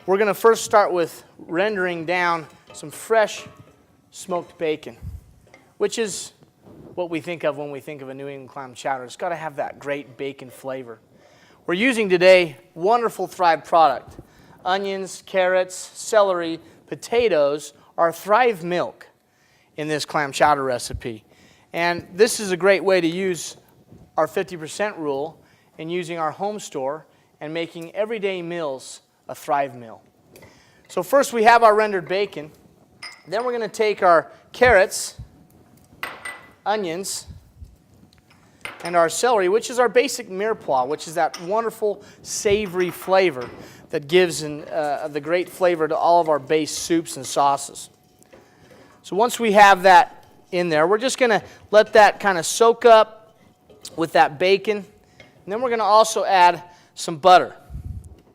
We're going to first start with rendering down some fresh smoked bacon, which is what we think of when we think of a New England clam chowder. It's got to have that great bacon flavor. We're using today wonderful Thrive product. Onions, carrots, celery, potatoes, our Thrive milk in this clam chowder recipe. And this is a great way to use our 50% rule in using our home store and making everyday meals a Thrive meal. So first we have our rendered bacon. Then we're going to take our carrots, onions, and our celery, which is our basic mirepoix, which is that wonderful savory flavor that gives the great flavor to all of our base soups and sauces. So once we have that in there, we're just going to let that kind of soak up with that bacon. And then we're going to also add some butter.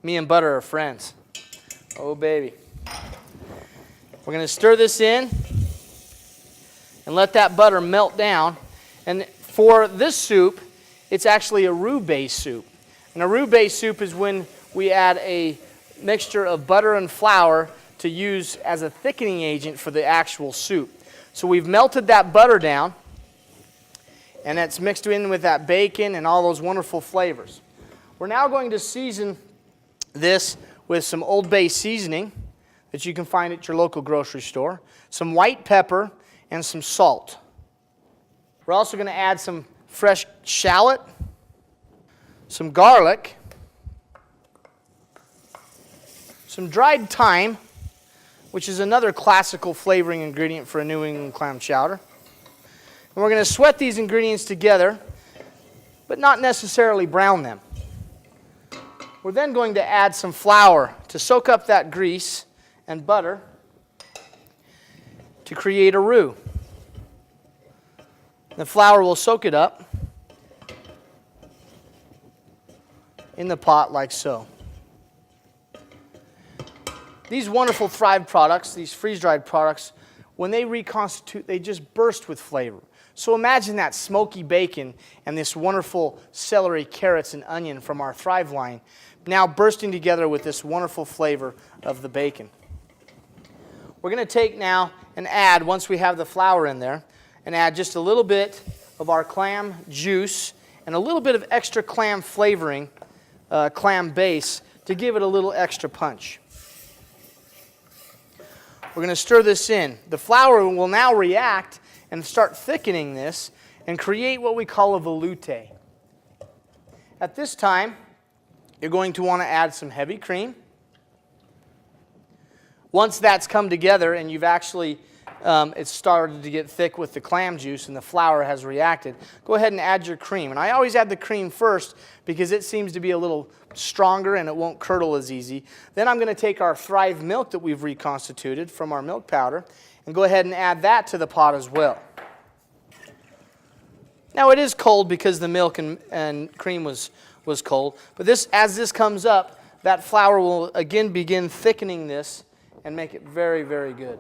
Me and butter are friends. Oh, baby. We're going to stir this in and let that butter melt down. And for this soup, it's actually a roux-based soup. And a roux-based soup is when we add a mixture of butter and flour to use as a thickening agent for the actual soup. So we've melted that butter down, and that's mixed in with that bacon and all those wonderful flavors. We're now going to season this with some Old Bay seasoning that you can find at your local grocery store, some white pepper, and some salt. We're also going to add some fresh shallot, some garlic, some dried thyme, which is another classical flavoring ingredient for a New England clam chowder. And we're going to sweat these ingredients together, but not necessarily brown them. We're then going to add some flour to soak up that grease and butter to create a roux. The flour will soak it up in the pot like so. These wonderful Thrive products, these freeze-dried products, when they reconstitute, they just burst with flavor. So imagine that smoky bacon and this wonderful celery, carrots, and onion from our Thrive line now bursting together with this wonderful flavor of the bacon. We're going to take now and add, once we have the flour in there, and add just a little bit of our clam juice and a little bit of extra clam flavoring, clam base, to give it a little extra punch. We're going to stir this in. The flour will now react and start thickening this and create what we call a veloute. At this time, you're going to want to add some heavy cream. Once that's come together and you've actually, it's started to get thick with the clam juice and the flour has reacted, go ahead and add your cream. And I always add the cream first because it seems to be a little stronger and it won't curdle as easy. Then I'm going to take our Thrive milk that we've reconstituted from our milk powder and go ahead and add that to the pot as well. Now it is cold because the milk and cream was cold, but as this comes up, that flour will again begin thickening this and make it very, very good.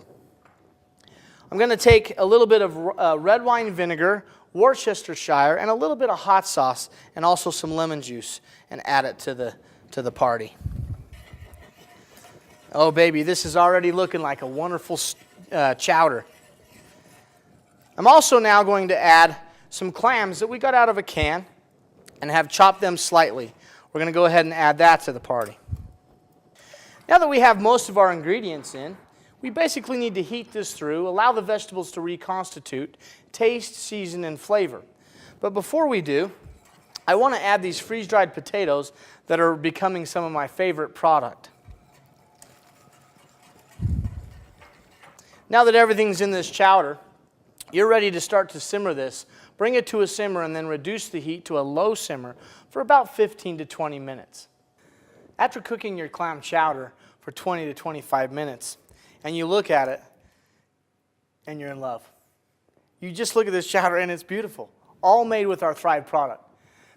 I'm going to take a little bit of red wine vinegar, Worcestershire, and a little bit of hot sauce, and also some lemon juice, and add it to the party. Oh, baby, this is already looking like a wonderful chowder. I'm also now going to add some clams that we got out of a can and have chopped them slightly. We're going to go ahead and add that to the party. Now that we have most of our ingredients in, we basically need to heat this through, allow the vegetables to reconstitute, taste, season, and flavor. But before we do, I want to add these freeze-dried potatoes that are becoming some of my favorite product. Now that everything's in this chowder, you're ready to start to simmer this. Bring it to a simmer and then reduce the heat to a low simmer for about 15 to 20 minutes. After cooking your clam chowder for 20 to 25 minutes, and you look at it, and you're in love. You just look at this chowder, and it's beautiful. All made with our Thrive product.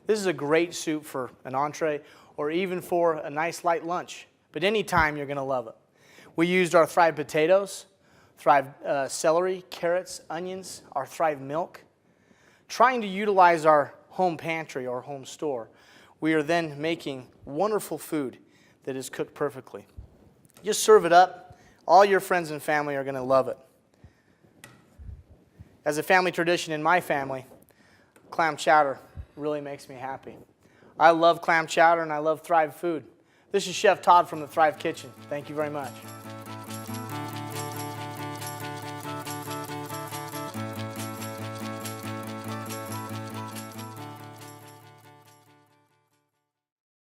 This is a great soup for an entree, or even for a nice light lunch. But anytime, you're going to love it. We used our Thrive potatoes, Thrive celery, carrots, onions, our Thrive milk. Trying to utilize our home pantry or home store, we are then making wonderful food that is cooked perfectly. Just serve it up. All your friends and family are going to love it. As a family tradition in my family, clam chowder really makes me happy. I love clam chowder and I love Thrive food. This is Chef Todd from the Thrive Kitchen. Thank you very much.